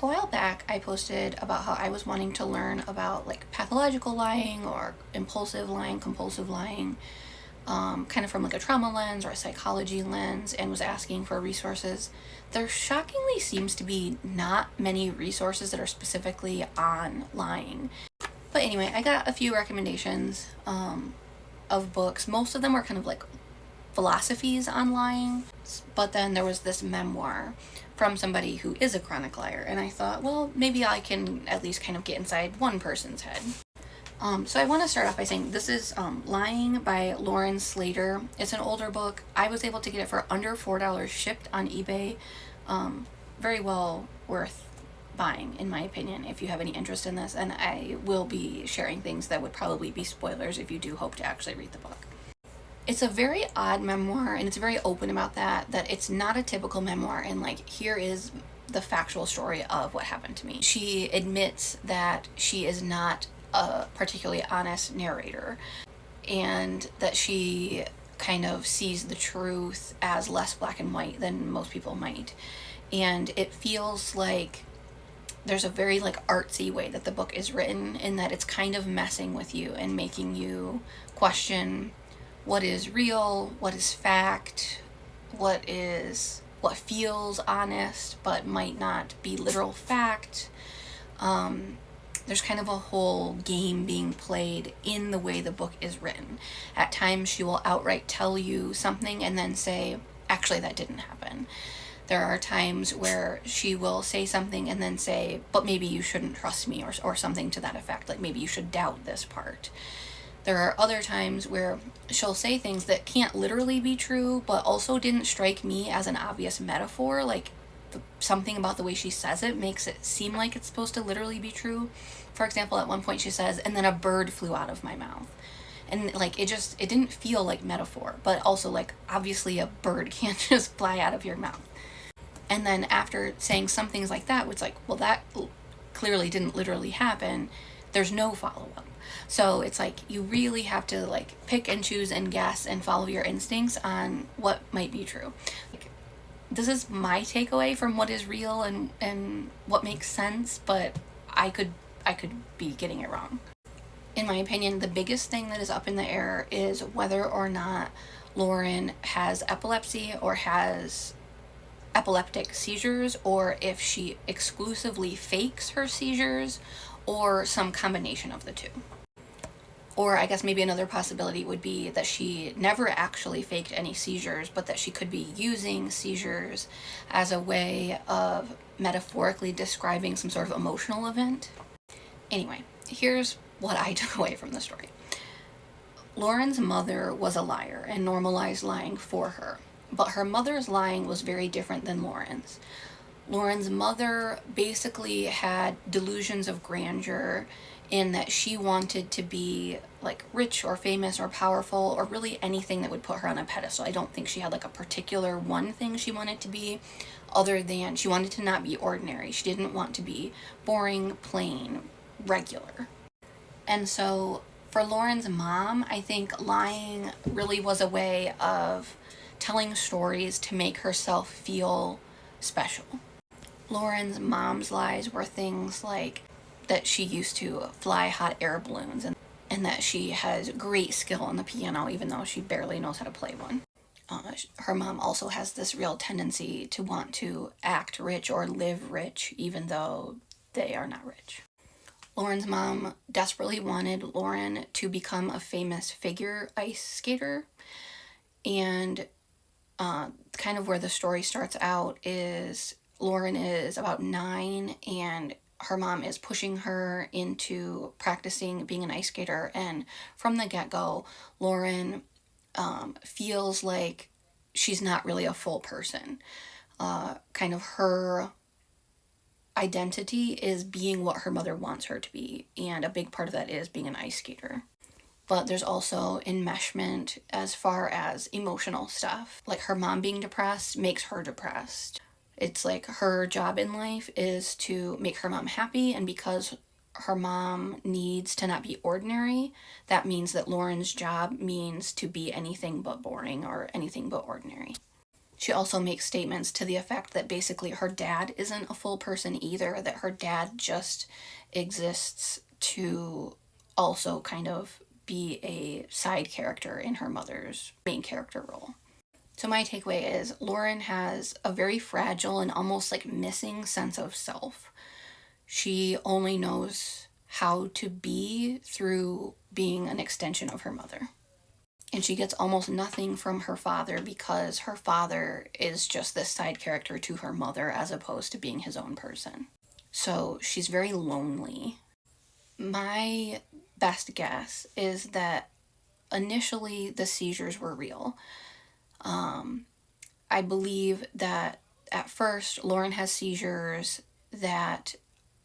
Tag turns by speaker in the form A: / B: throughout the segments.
A: A while back, I posted about how I was wanting to learn about like pathological lying or impulsive lying, compulsive lying, kind of from like a trauma lens or a psychology lens, and was asking for resources. There shockingly seems to be not many resources that are specifically on lying. But anyway, I got a few recommendations of books. Most of them were kind of like philosophies on lying, but then there was this memoir from somebody who is a chronic liar, and I thought, well, maybe I can at least kind of get inside one person's head. So I want to start off by saying this is Lying by Lauren Slater. It's an older book. I was able to get it for under $4 shipped on eBay. Very well worth buying, in my opinion, if you have any interest in this, and I will be sharing things that would probably be spoilers if you do hope to actually read the book. It's a very odd memoir, and it's very open about that it's not a typical memoir, and like, here is the factual story of what happened to me. She admits that she is not a particularly honest narrator, and that she kind of sees the truth as less black and white than most people might. And it feels like there's a very like artsy way that the book is written, in that it's kind of messing with you and making you question what is real, what is fact, what feels honest but might not be literal fact. There's kind of a whole game being played in the way the book is written. At times she will outright tell you something and then say, actually that didn't happen. There are times where she will say something and then say, but maybe you shouldn't trust me, or something to that effect, like maybe you should doubt this part. There are other times where she'll say things that can't literally be true, but also didn't strike me as an obvious metaphor. Like, something about the way she says it makes it seem like it's supposed to literally be true. For example, at one point she says, and then a bird flew out of my mouth. And like, it didn't feel like metaphor, but also like, obviously a bird can't just fly out of your mouth. And then after saying some things like that, it's like, well, that clearly didn't literally happen. There's no follow-up. So it's like, you really have to like pick and choose and guess and follow your instincts on what might be true. Like, this is my takeaway from what is real and what makes sense, but I could be getting it wrong. In my opinion, the biggest thing that is up in the air is whether or not Lauren has epilepsy or has epileptic seizures, or if she exclusively fakes her seizures, or some combination of the two. Or I guess maybe another possibility would be that she never actually faked any seizures, but that she could be using seizures as a way of metaphorically describing some sort of emotional event. Anyway, here's what I took away from the story. Lauren's mother was a liar and normalized lying for her, but her mother's lying was very different than Lauren's. Lauren's mother basically had delusions of grandeur, in that she wanted to be like rich or famous or powerful, or really anything that would put her on a pedestal. I don't think she had like a particular one thing she wanted to be, other than she wanted to not be ordinary. She didn't want to be boring, plain, regular. And so for Lauren's mom, I think lying really was a way of telling stories to make herself feel special. Lauren's mom's lies were things like that she used to fly hot air balloons, and that she has great skill on the piano even though she barely knows how to play one. Her mom also has this real tendency to want to act rich or live rich even though they are not rich. Lauren's mom desperately wanted Lauren to become a famous figure ice skater, and kind of where the story starts out is Lauren is about 9, and her mom is pushing her into practicing being an ice skater, and from the get-go, Lauren feels like she's not really a full person. Kind of her identity is being what her mother wants her to be, and a big part of that is being an ice skater. But there's also enmeshment as far as emotional stuff. Like, her mom being depressed makes her depressed. It's like her job in life is to make her mom happy, and because her mom needs to not be ordinary, that means that Lauren's job means to be anything but boring or anything but ordinary. She also makes statements to the effect that basically her dad isn't a full person either, that her dad just exists to also kind of be a side character in her mother's main character role. So my takeaway is Lauren has a very fragile and almost like missing sense of self. She only knows how to be through being an extension of her mother. And she gets almost nothing from her father because her father is just this side character to her mother as opposed to being his own person. So she's very lonely. My best guess is that initially the seizures were real. I believe that at first Lauren has seizures that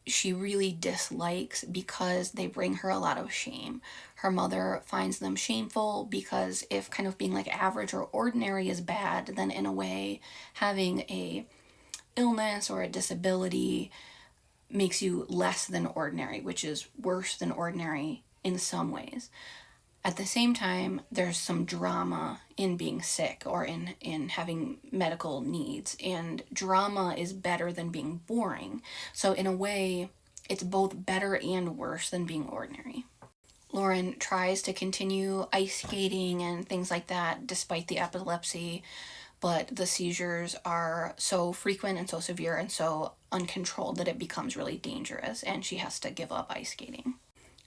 A: she really dislikes because they bring her a lot of shame. Her mother finds them shameful because if kind of being like average or ordinary is bad, then in a way having a illness or a disability makes you less than ordinary, which is worse than ordinary in some ways. At the same time, there's some drama in being sick or in having medical needs, and drama is better than being boring. So in a way, it's both better and worse than being ordinary. Lauren tries to continue ice skating and things like that despite the epilepsy, but the seizures are so frequent and so severe and so uncontrolled that it becomes really dangerous, and she has to give up ice skating.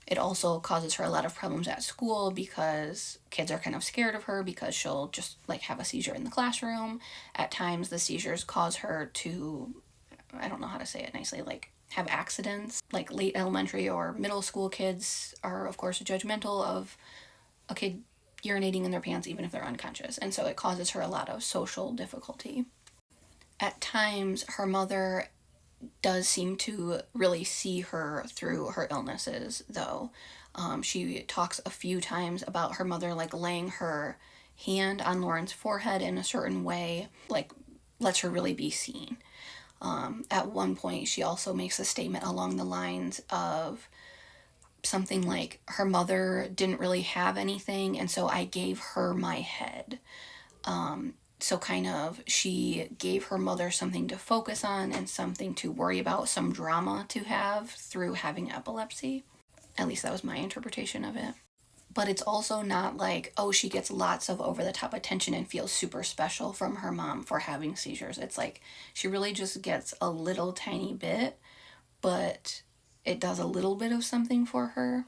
A: It also causes her a lot of problems at school because kids are kind of scared of her because she'll just like have a seizure in the classroom. At times the seizures cause her to, I don't know how to say it nicely, like have accidents. Like late elementary or middle school kids are of course judgmental of a kid urinating in their pants even if they're unconscious, and so it causes her a lot of social difficulty. At times her mother does seem to really see her through her illnesses, though. She talks a few times about her mother like laying her hand on Lauren's forehead in a certain way, like lets her really be seen. At one point, she also makes a statement along the lines of something like, her mother didn't really have anything, and so I gave her my head. So kind of she gave her mother something to focus on and something to worry about, some drama to have through having epilepsy. At least that was my interpretation of it. But it's also not like, oh, she gets lots of over-the-top attention and feels super special from her mom for having seizures. It's like she really just gets a little tiny bit, but it does a little bit of something for her.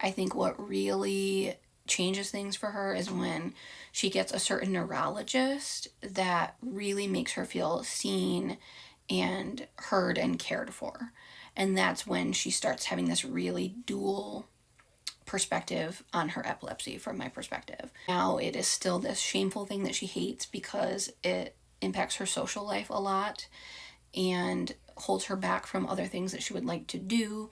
A: I think what really changes things for her is when she gets a certain neurologist that really makes her feel seen and heard and cared for. And that's when she starts having this really dual perspective on her epilepsy from my perspective. Now it is still this shameful thing that she hates because it impacts her social life a lot and holds her back from other things that she would like to do.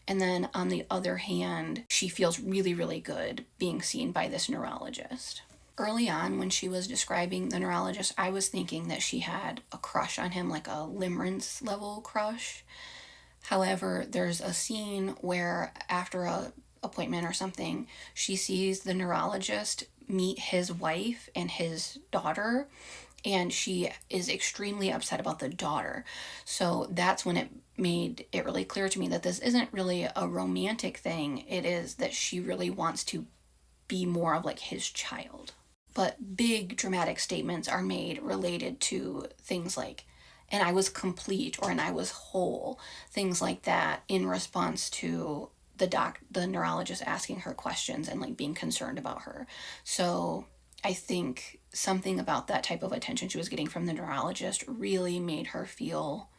A: And then on the other hand, she feels really, really good being seen by this neurologist. Early on, when she was describing the neurologist, I was thinking that she had a crush on him, like a limerence level crush. However, there's a scene where after a appointment or something, she sees the neurologist meet his wife and his daughter, and she is extremely upset about the daughter. So that's when it made it really clear to me that this isn't really a romantic thing. It is that she really wants to be more of like his child. But big dramatic statements are made related to things like, and I was complete, or and I was whole, things like that, in response to the neurologist asking her questions and like being concerned about her. So I think something about that type of attention she was getting from the neurologist really made her feel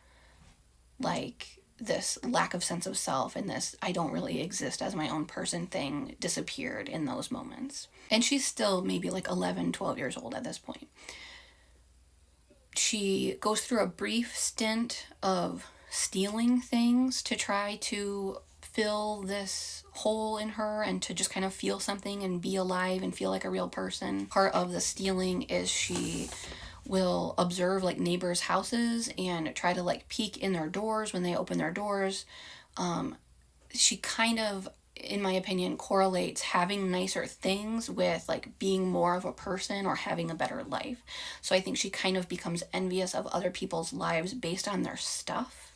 A: like this lack of sense of self and this I don't really exist as my own person thing disappeared in those moments. And she's still maybe like 11, 12 years old at this point. She goes through a brief stint of stealing things to try to fill this hole in her and to just kind of feel something and be alive and feel like a real person. Part of the stealing is she will observe like neighbors' houses and try to like peek in their doors when they open their doors. She kind of in my opinion, correlates having nicer things with like being more of a person or having a better life. So I think she kind of becomes envious of other people's lives based on their stuff.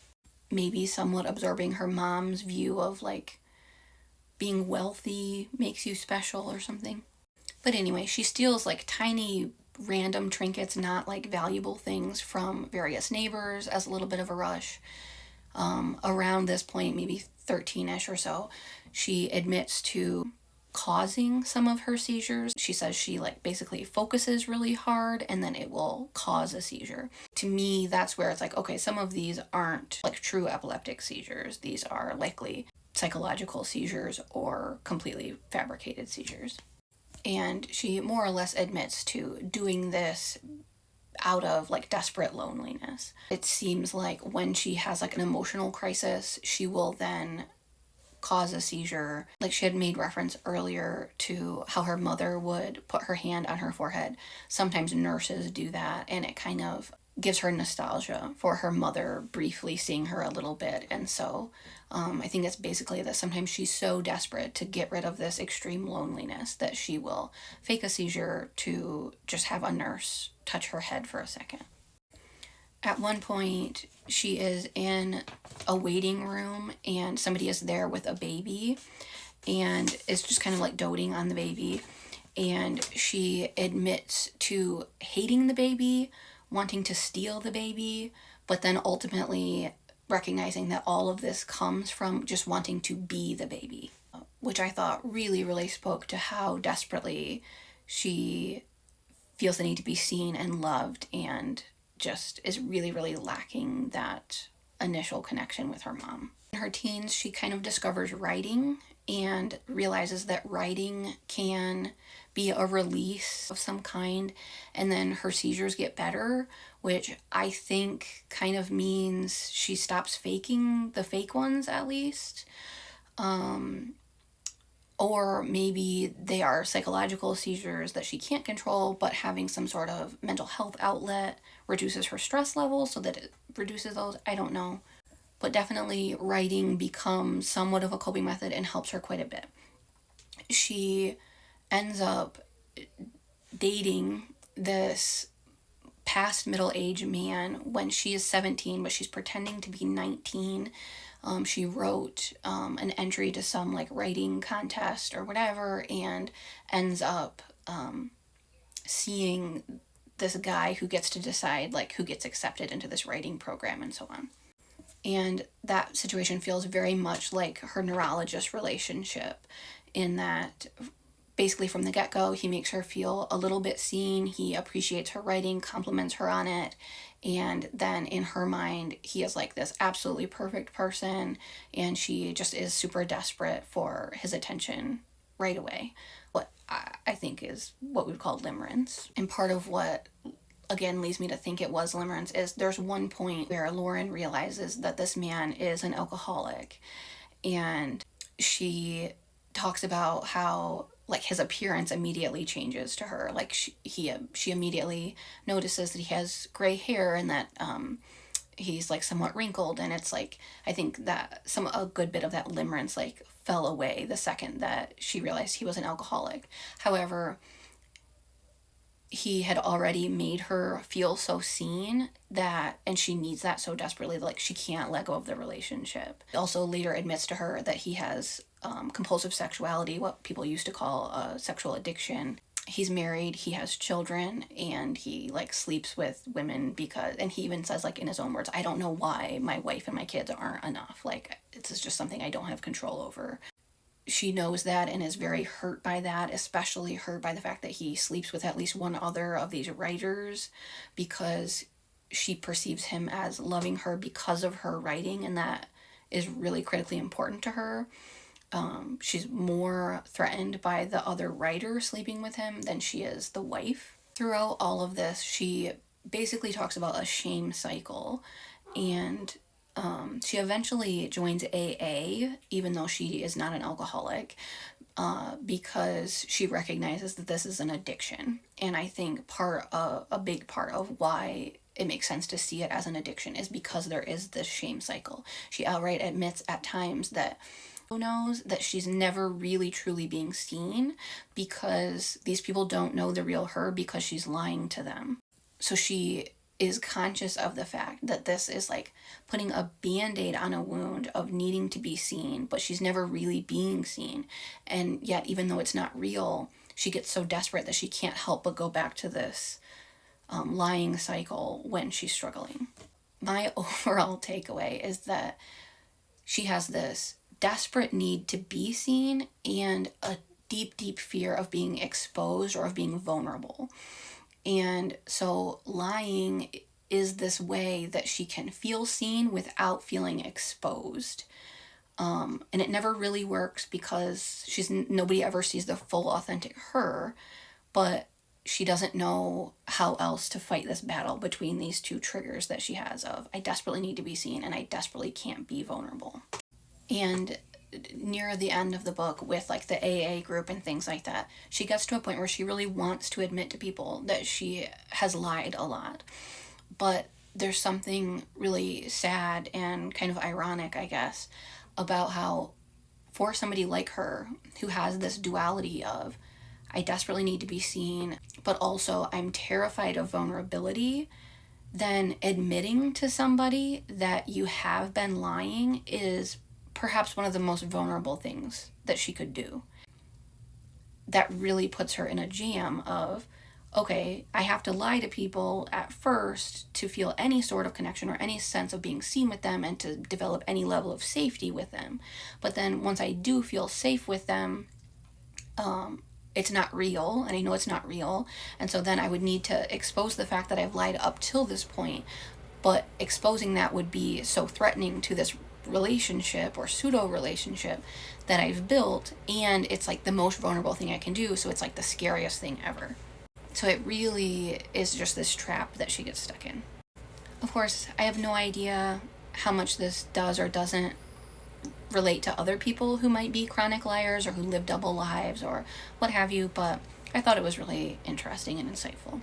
A: Maybe somewhat absorbing her mom's view of like being wealthy makes you special or something. But anyway, she steals like tiny random trinkets, not like valuable things, from various neighbors as a little bit of a rush. Around this point, maybe 13ish or so, she admits to causing some of her seizures. She says she like basically focuses really hard and then it will cause a seizure. To me, that's where it's like, okay, some of these aren't like true epileptic seizures. These are likely psychological seizures or completely fabricated seizures. And she more or less admits to doing this out of like desperate loneliness. It seems like when she has like an emotional crisis, she will then cause a seizure. Like she had made reference earlier to how her mother would put her hand on her forehead. Sometimes nurses do that, and it kind of gives her nostalgia for her mother briefly seeing her a little bit. And so I think it's basically that sometimes she's so desperate to get rid of this extreme loneliness that she will fake a seizure to just have a nurse touch her head for a second. At one point, she is in a waiting room and somebody is there with a baby and is just kind of like doting on the baby. And she admits to hating the baby, wanting to steal the baby, but then ultimately recognizing that all of this comes from just wanting to be the baby, which I thought really, really spoke to how desperately she feels the need to be seen and loved and just is really, really lacking that initial connection with her mom. In her teens, she kind of discovers writing and realizes that writing can be a release of some kind, and then her seizures get better, which I think kind of means she stops faking the fake ones at least. Or maybe they are psychological seizures that she can't control, but having some sort of mental health outlet reduces her stress levels so that it reduces those. I don't know. But definitely writing becomes somewhat of a coping method and helps her quite a bit. She ends up dating this past middle-aged man when she is 17, but she's pretending to be 19. She wrote an entry to some like writing contest or whatever and ends up seeing this guy who gets to decide like who gets accepted into this writing program and so on. And that situation feels very much like her neurologist relationship in that basically from the get-go he makes her feel a little bit seen, he appreciates her writing, compliments her on it, and then in her mind he is like this absolutely perfect person and she just is super desperate for his attention right away. What I think is what we would call limerence. And part of what again leads me to think it was limerence is there's one point where Lauren realizes that this man is an alcoholic, and she talks about how like his appearance immediately changes to her. Like she immediately notices that he has gray hair and that he's like somewhat wrinkled, and it's like I think that a good bit of that limerence like fell away the second that she realized he was an alcoholic. However, he had already made her feel so seen that, and she needs that so desperately, like she can't let go of the relationship. He also later admits to her that he has compulsive sexuality, what people used to call sexual addiction. He's married, he has children, and he like sleeps with women because, and he even says like in his own words, I don't know why my wife and my kids aren't enough. Like it's just something I don't have control over. She knows that and is very hurt by that, especially hurt by the fact that he sleeps with at least one other of these writers because she perceives him as loving her because of her writing, and that is really critically important to her. She's more threatened by the other writer sleeping with him than she is the wife. Throughout all of this, she basically talks about a shame cycle, and she eventually joins AA, even though she is not an alcoholic, because she recognizes that this is an addiction. And I think a big part of why it makes sense to see it as an addiction is because there is this shame cycle. She outright admits at times that knows that she's never really truly being seen because these people don't know the real her because she's lying to them. So she is conscious of the fact that this is like putting a band-aid on a wound of needing to be seen, but she's never really being seen. And yet, even though it's not real, she gets so desperate that she can't help but go back to this lying cycle when she's struggling. My overall takeaway is that she has this desperate need to be seen and a deep, deep fear of being exposed or of being vulnerable. And so lying is this way that she can feel seen without feeling exposed. And it never really works because nobody ever sees the full authentic her, but she doesn't know how else to fight this battle between these two triggers that she has of I desperately need to be seen and I desperately can't be vulnerable. And near the end of the book with like the AA group and things like that, she gets to a point where she really wants to admit to people that she has lied a lot. But there's something really sad and kind of ironic, I guess, about how for somebody like her who has this duality of I desperately need to be seen, but also I'm terrified of vulnerability, then admitting to somebody that you have been lying is perhaps one of the most vulnerable things that she could do. That really puts her in a jam of, okay, I have to lie to people at first to feel any sort of connection or any sense of being seen with them and to develop any level of safety with them. But then once I do feel safe with them, it's not real, and I know it's not real, and so then I would need to expose the fact that I've lied up till this point, but exposing that would be so threatening to this relationship or pseudo relationship that I've built, and it's like the most vulnerable thing I can do, so it's like the scariest thing ever. So it really is just this trap that she gets stuck in. Of course, I have no idea how much this does or doesn't relate to other people who might be chronic liars or who live double lives or what have you, but I thought it was really interesting and insightful.